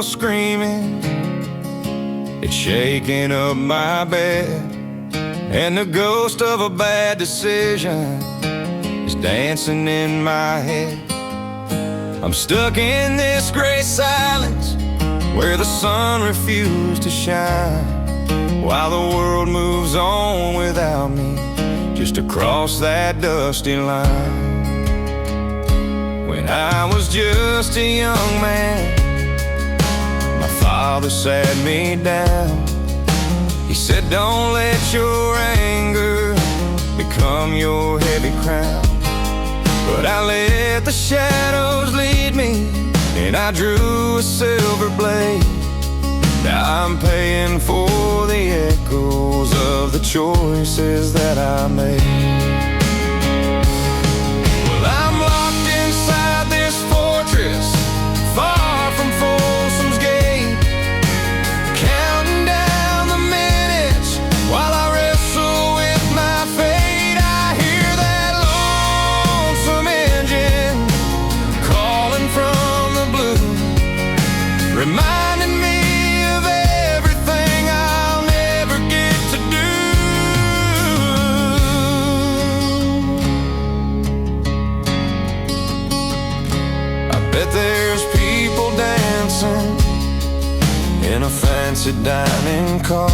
still screaming. It's shaking up my bed, and the ghost of a bad decision is dancing in my head. I'm stuck in this gray silence where the sun refused to shine, while the world moves on without me, just across that dusty line. When I was just a young man, my father sat me down. He said, don't let your anger become your heavy crown. But I let the shadows lead me, and I drew a silver blade. Now I'm paying for the echoes of the choices that I made. Well, I'm locked inside this fortress, far from Folsom's Gate, counting down the minutes while I wrestle with my fate. I hear that lonesome engine calling from the blue, reminding me of everything I'll never get to do. I bet there's people dancing in a fancy dining car.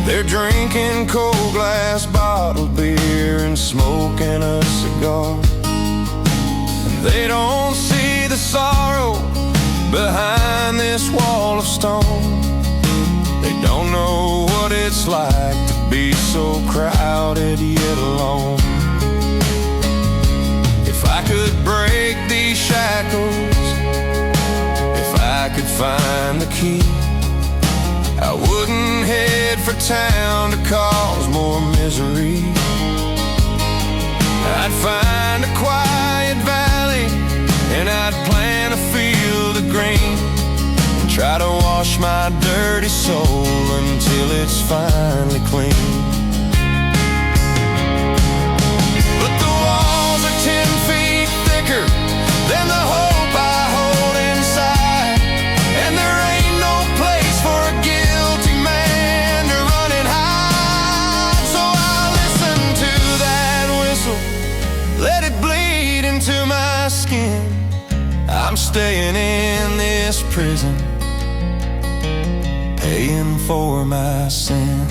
They're drinking cold glass bottled beer and smoking a cigar. And they don't see the sorrow behind this wall of stone. They don't know what it's like to be so crowded yet alone. If I could break these shackles, if I could find the key, I wouldn't head for town to cause more misery. I'd find a quiet valley, and I'd plant a field of green, and try to wash my dirty soul until it's finally clean. But the walls are 10 feet thicker than the hope I hold inside, and there ain't no place for a guilty man to run and hide. So I listen to that whistle, let it bleed into my skin. I'm staying in this prison, paying for my sin.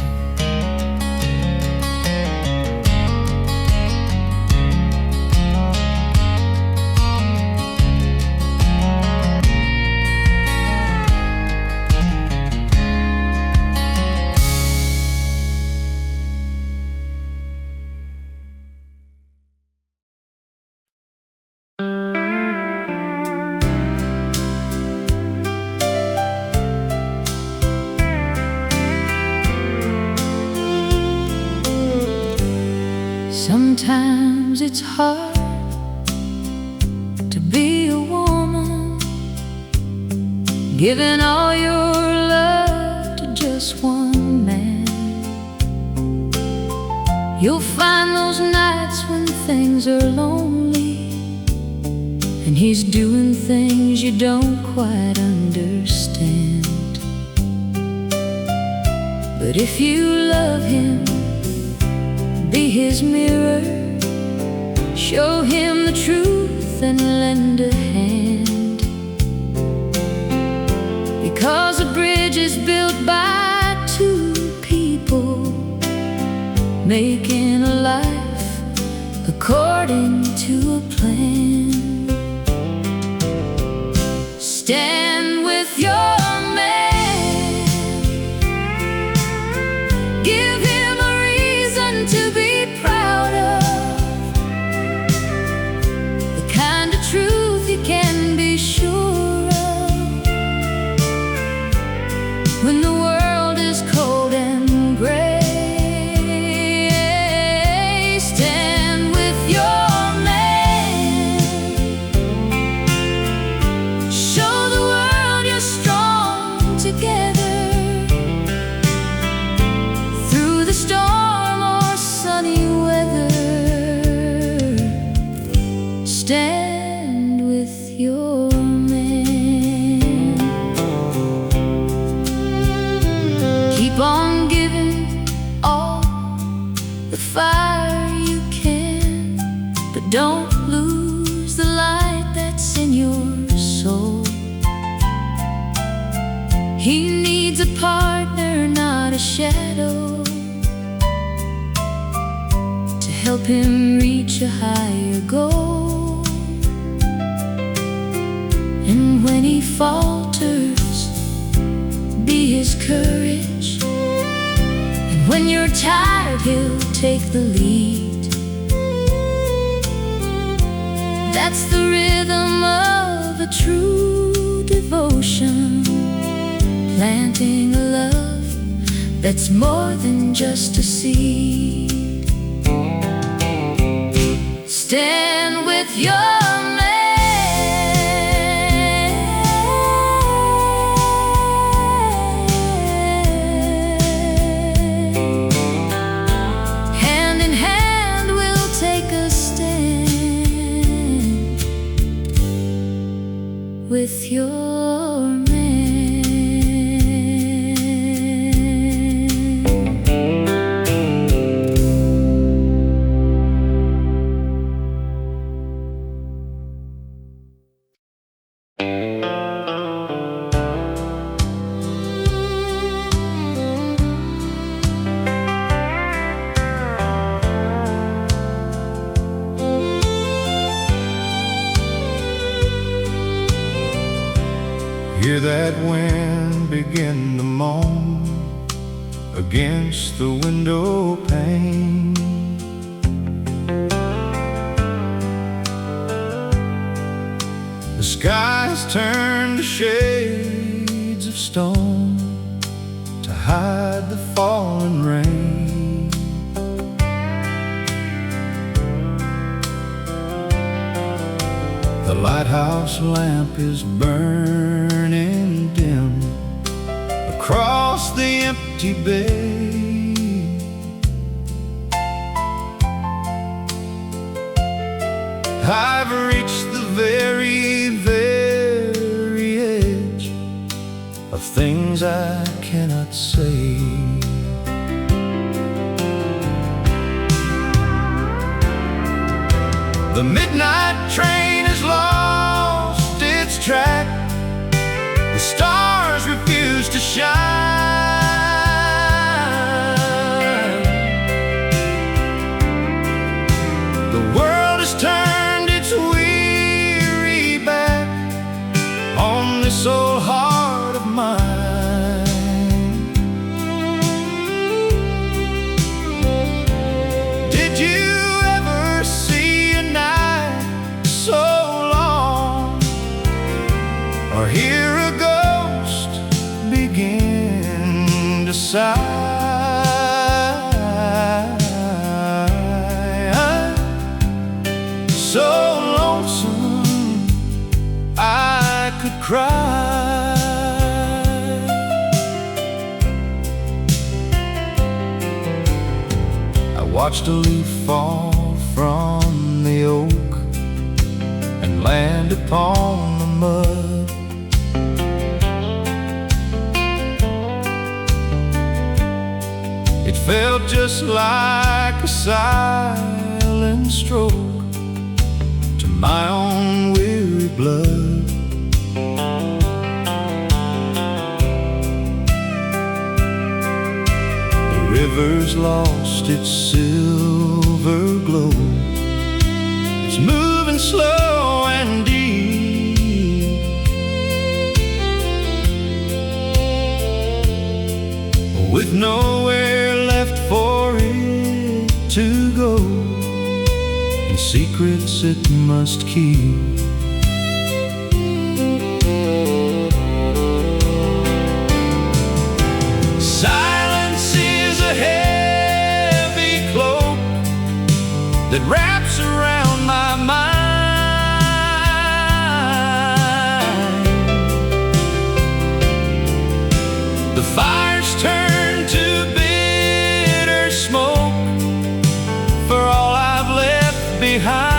Sometimes it's hard to be a woman, giving all your love to just one man. You'll find those nights when things are lonely, and he's doing things you don't quite understand. But if you love him, be his mirror, show him the truth and lend a hand. Because a bridge is built by two people, making a life according to a plan. Stand with your man, give him a reason to be proud of, the kind of truth you can be sure of. When the world is cold and gray, stand with your man, show the world you're strong together. Through the storm or sunny weather, stand with your man. Don't lose the light that's in your soul. He needs a partner, not a shadow, to help him reach a higher goal. And when he falters, be his courage. And when you're tired, he'll take the lead. That's the rhythm of a true devotion, planting a love that's more than just a seed. Stand with your with your man. Hear that wind begin to moan against the window pane. The skies turn to shades of stone to hide the falling rain. The lighthouse lamp is burning dim across the empty bay. I've reached the very, very edge of things I cannot say. The midnight train has lost its track. The stars refuse to shine. The world has turned its weary back on this old heart of mine. Did you ever see a night so long, or hear a ghost begin to sigh? I'm so lonesome I could cry. I watched a leaf fall from the oak and land upon the mud. It felt just like a silent stroke to my own weary blood. The river's lost its silver glow. It's moving slow and deep, with nowhere left for it to go, and secrets it must keep. Silence is a heavy cloak that wraps around my mind. The fire's turned to bitter smoke for all I've left behind.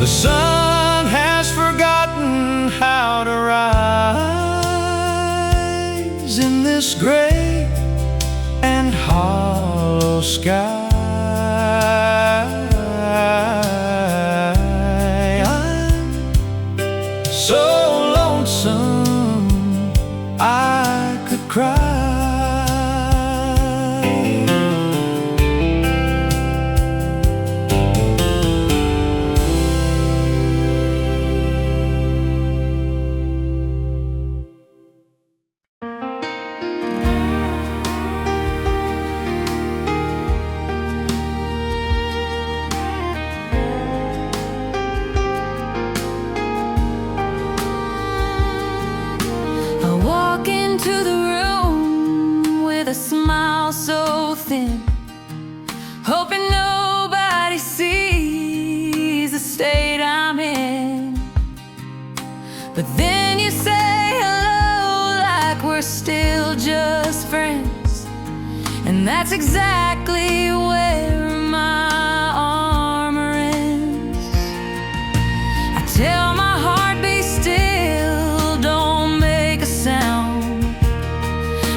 The sun has forgotten how to rise in this gray yellow sky. I'm so lonesome I could cry. I walk into the room with a smile so thin, hoping nobody sees the state I'm in. But then you say hello like we're still just friends, and that's exactly where my armor ends. I tell my heart be still, don't make a sound,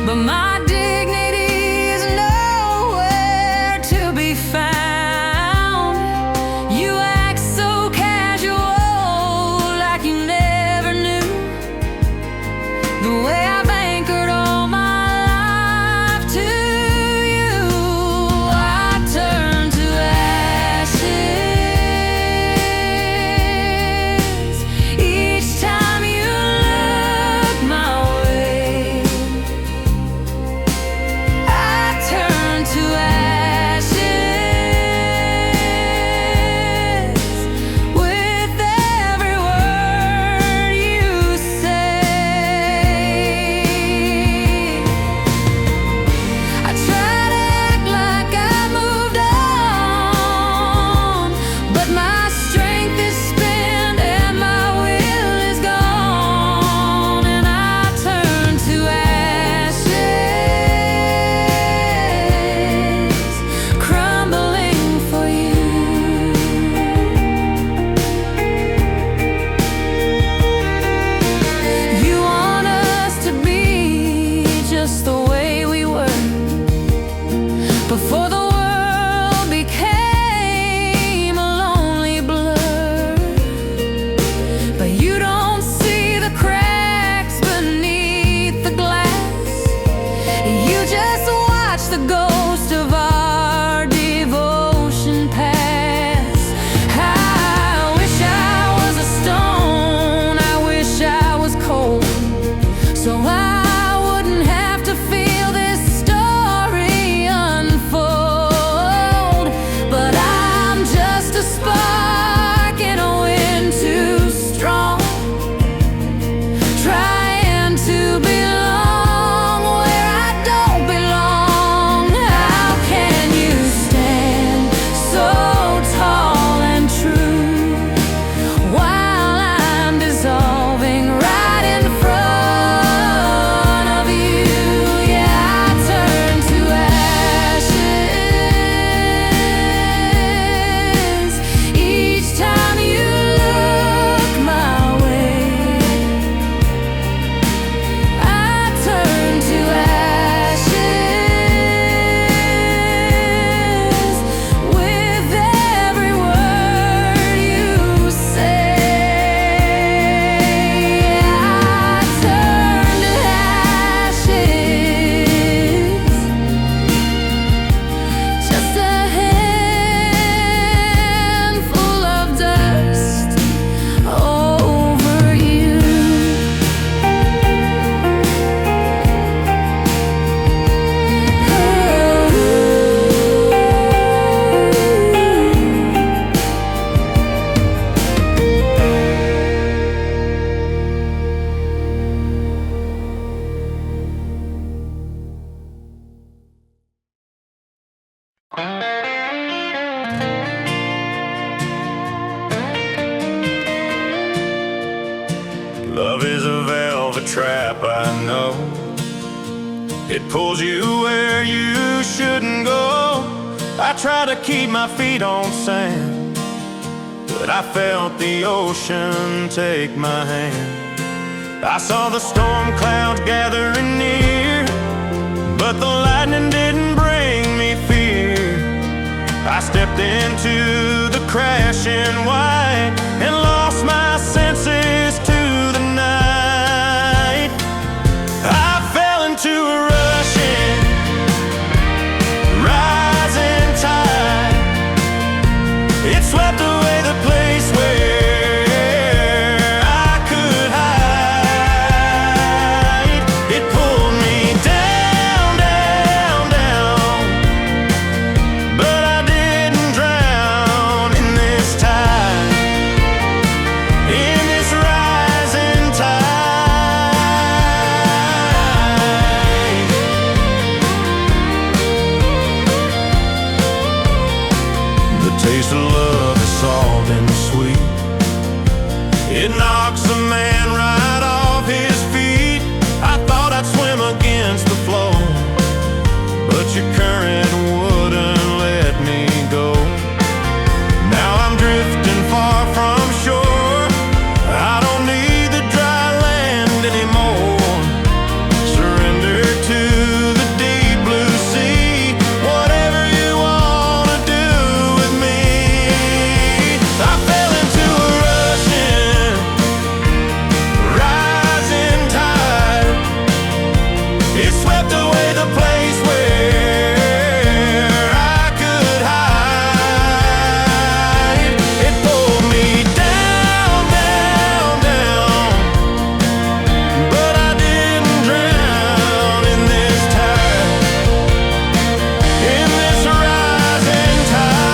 but my dignity is nowhere to be found. You act so casual, like you never knew the way I've anchored all my life to you. I turn to ashes each time you look my way. I turn to ashes with every word you say. I try to act like I moved on, but my strength is spent and my will is gone, and I turn to ashes, crumbling for you. You want us to be just the way we were before the world became a lonely blur. But you don't see the cracks beneath the glass. You just watch the ghost of our devotion pass. I wish I was a stone, I wish I was cold, so I wouldn't have to feel this story unfold. But I'm just a spark in a wind too strong, trying to belong where I don't belong. How can you stand so tall and true while I'm dissolving right in front of you? Yeah, I turn to ashes each time you look my way. I turn to ashes with every word you say. I turn to ashes, just a handful of dust over you. Love is a velvet trap, I know. It pulls you where you shouldn't go. I try to keep my feet on sand, but I felt the ocean take my hand. I saw the storm clouds gathering near, but the lightning didn't bring me fear. I stepped into the crashing white and lost my senses to the night. I fell into a rushing, rising tide. It swept away the place where I could hide. It pulled me down, down, down, but I didn't drown in this tide, in this rising tide. The taste of love has salt and sweet. It knocks a man right off his feet. I thought I'd swim against the flow, but your current wouldn't let me go. Now I'm drifting far from shore. I don't need the dry land anymore. Surrender to the deep blue sea. Whatever you wanna do with me. I fell into a rushing, rising tide. It swept away the place where I could hide. It pulled me down, down, down, but I didn't drown in this tide, in this rising tide.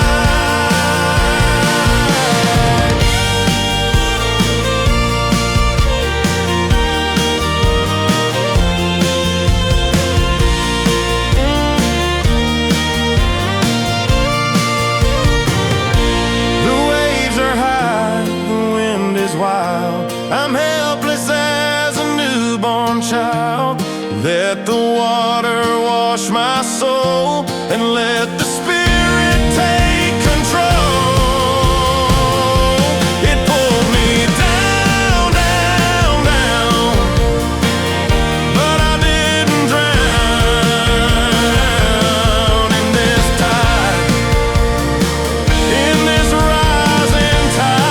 The waves are high, the wind is wild. I'm helpless as a newborn child. Let the water wash my soul and let the Spirit take control. It pulled me down, down, down, but I didn't drown in this tide, in this rising tide.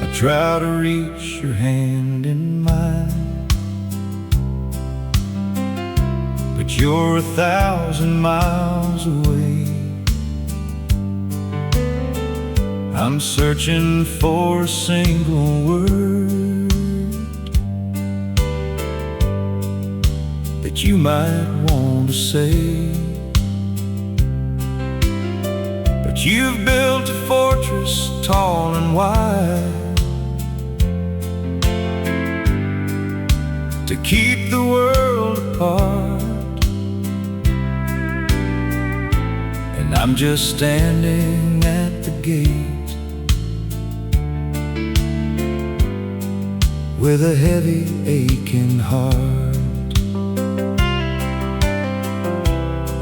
I try to reach your hand in mine, but you're 1,000 miles away. I'm searching for a single word that you might want to say, but you've built a fortress tall and wide to keep the world apart. And I'm just standing at the gate with a heavy aching heart.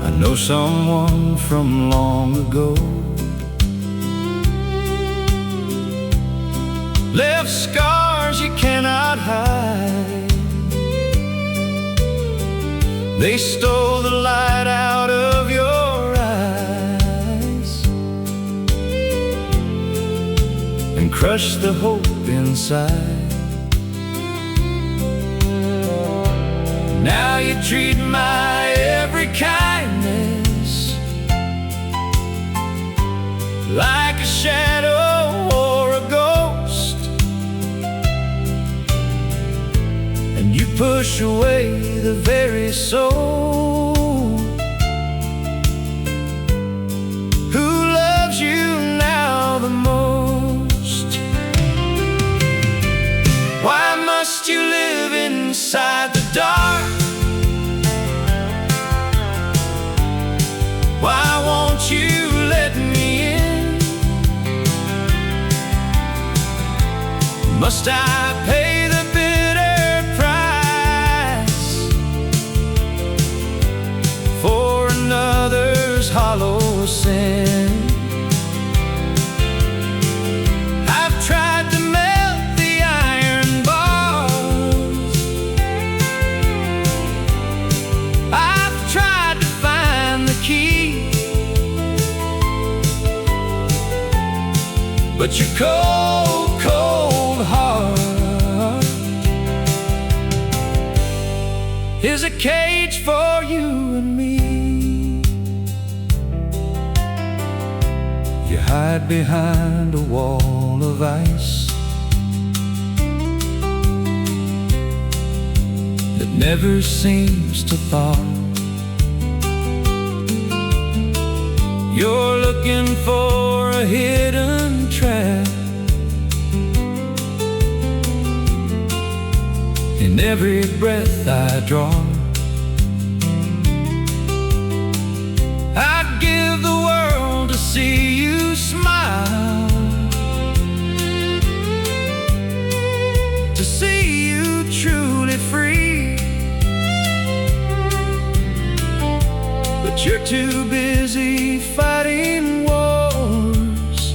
I know someone from long ago left scars you cannot hide. They stole the light out of your eyes and crushed the hope inside. Now you treat my every kindness like a shadow or a ghost, and you push away the very soul who loves you now the most. Why must you live inside the dark? Why won't you let me in? Must I pay the bitter price for another's hollow sin? I've tried to melt the iron bars, I've tried to find the key, but your cold, cold heart is a cage for you and me. You hide behind a wall of ice that never seems to thaw. You're looking for a hidden trap in every breath I draw. I'd give the world to see you smile, to see you truly free, but you're too busy fighting wars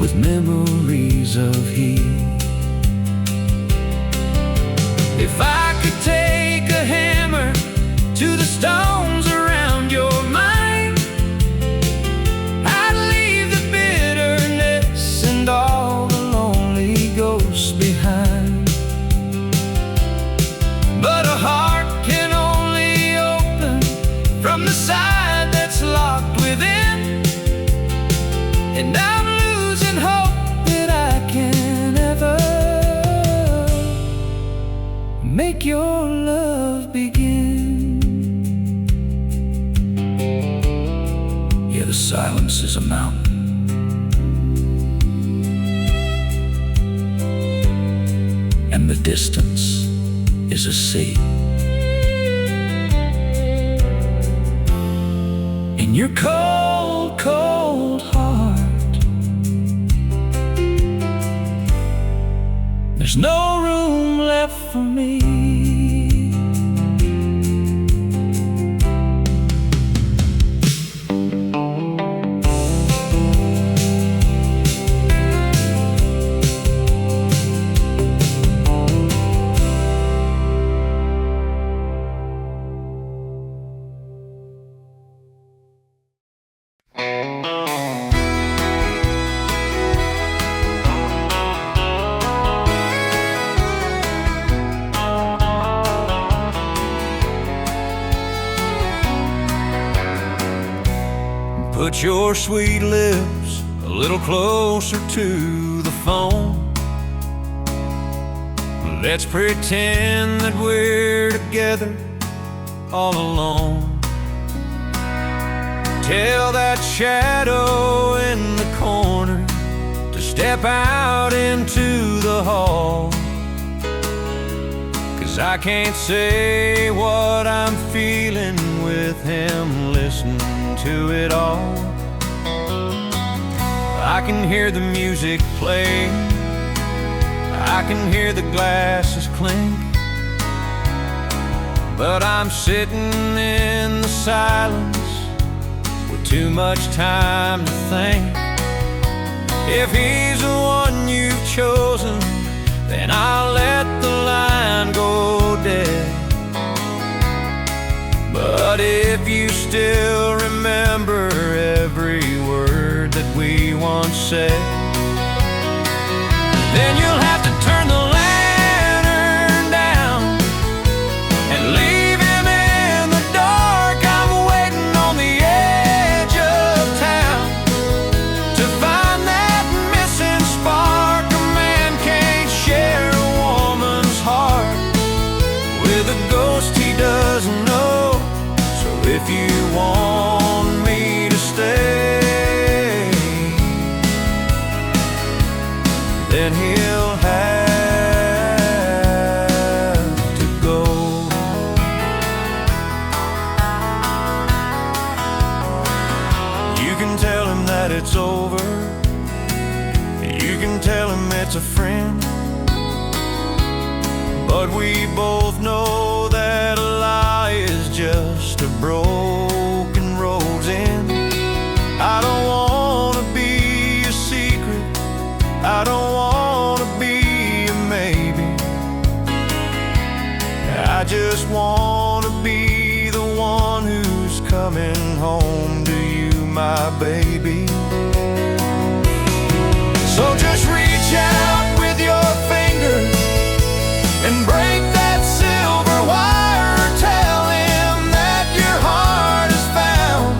with memories of heat. If I could take a hammer to the stones around your mind, I'd leave the bitterness and all the lonely ghosts behind. But a heart can only open from the side that's locked within, and I'm losing hope that I can ever make your love begin. Yeah, the silence is a mountain, and the distance is a sea. In your cold, cold heart, there's no room left for me. Put your sweet lips a little closer to the phone. Let's pretend that we're together all alone. Tell that shadow in the corner to step out into the hall, 'cause I can't say what I'm feeling with him listening to it all. I can hear the music play, I can hear the glasses clink, but I'm sitting in the silence with too much time to think. If he's the one you've chosen, then I'll let the line go dead. But if you still remember every word that we once said, then you'll have to turn the lantern down and leave him in the dark. I'm waiting on the edge of town to find that missing spark. A man can't share a woman's heart with a ghost he doesn't know. So if you want me to stay, then he'll have to go. You can tell him that it's over, can tell him it's a friend, but we both know that a lie is just a broken road's end. I don't wanna be a secret, I don't wanna be a maybe. I just wanna be the one who's coming home to you, my baby. So just reach out with your finger and break that silver wire. Tell him that your heart has found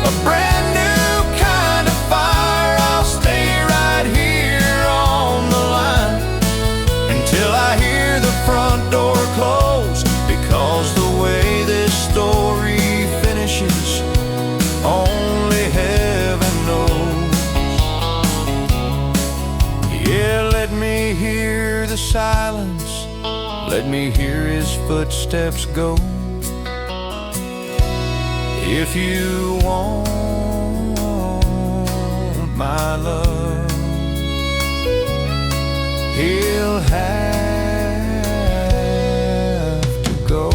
a brand new kind of fire. I'll stay right here on the line until I hear the front door close, because the way this story finishes, only heaven knows. Yeah, let me hear the silence, let me hear his footsteps go. If you want my love, he'll have to go.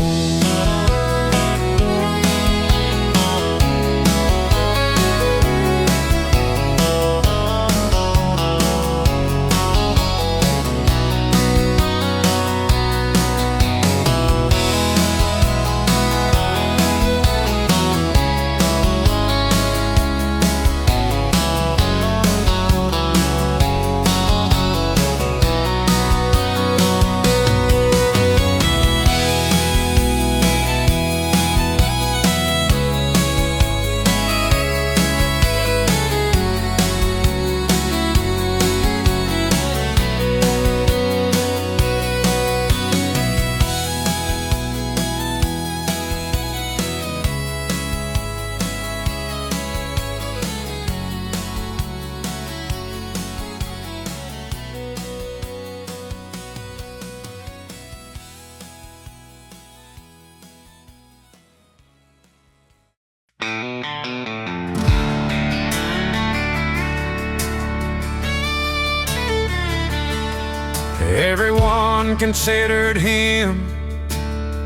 Everyone considered him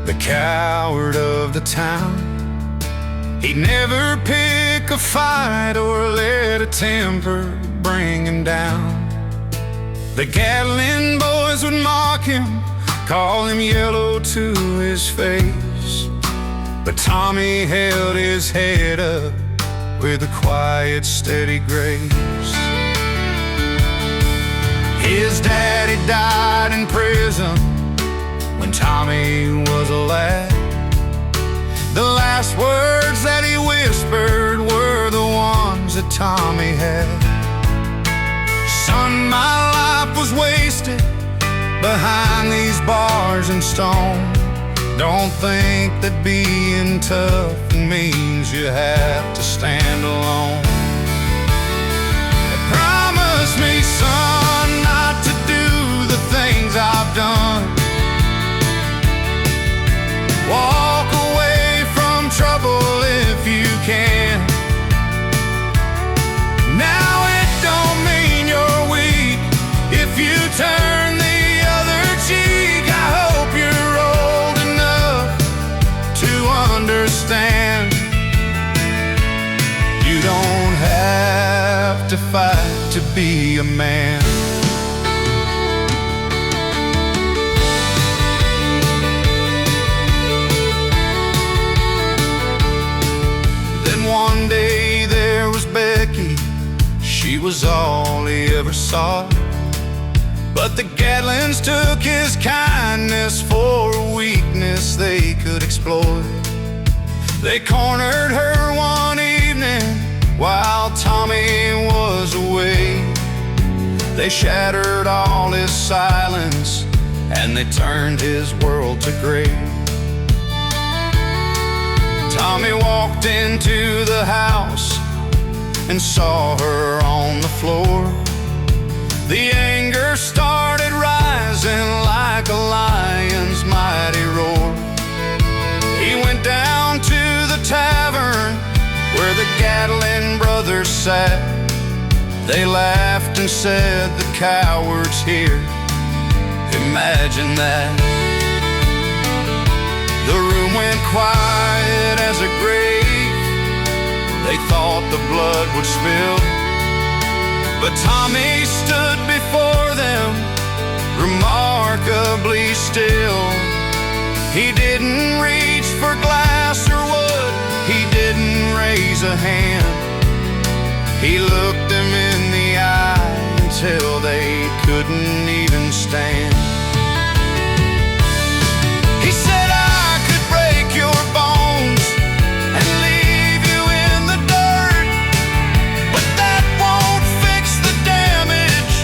the coward of the town. He'd never pick a fight or let a temper bring him down. The Gatlin boys would mock him, call him yellow to his face, but Tommy held his head up with a quiet, steady grace. His daddy died in prison when Tommy was a lad. The last words that he whispered were the ones that Tommy had. Son, my life was wasted behind these bars and stone. Don't think that being tough means you have to stand alone. Promise me, son, not to do the things I've done. Walk away from trouble if you can. Now it don't mean you're weak if you turn the other cheek. I hope you're old enough to understand. You don't have to fight to be a man. Then one day there was Becky, she was all he ever saw. But the Gatlins took his kindness for a weakness they could exploit. They cornered her one evening while Tommy was away. They shattered all his silence and they turned his world to gray. Tommy walked into the house and saw her on the floor. The anger started rising like a lion's mighty roar. He went down to the tavern where the Gatlin brothers sat. They laughed and said, the coward's here. Imagine that. The room went quiet as a grave. They thought the blood would spill, but Tommy stood before them, remarkably still. He didn't reach for glass or wood, he didn't raise a hand. He looked them in the eye until they couldn't even stand. He said, I could break your bones and leave you in the dirt, but that won't fix the damage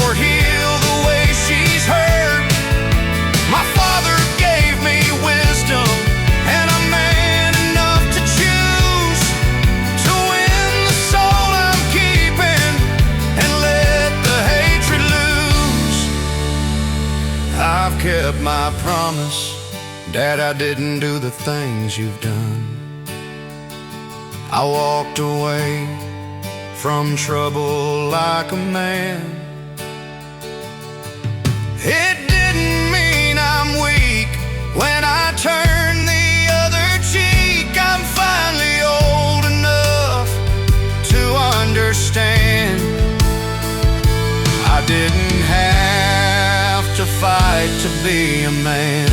or heal the way she's hurt. My father gave me wisdom and a man enough to choose to win the soul I'm keeping and let the hatred loose. I've kept my promise, Dad, I didn't do the things you've done. I walked away from trouble like a man. It didn't mean I'm weak when I turn the other cheek. I'm finally old enough to understand. I didn't have to fight to be a man.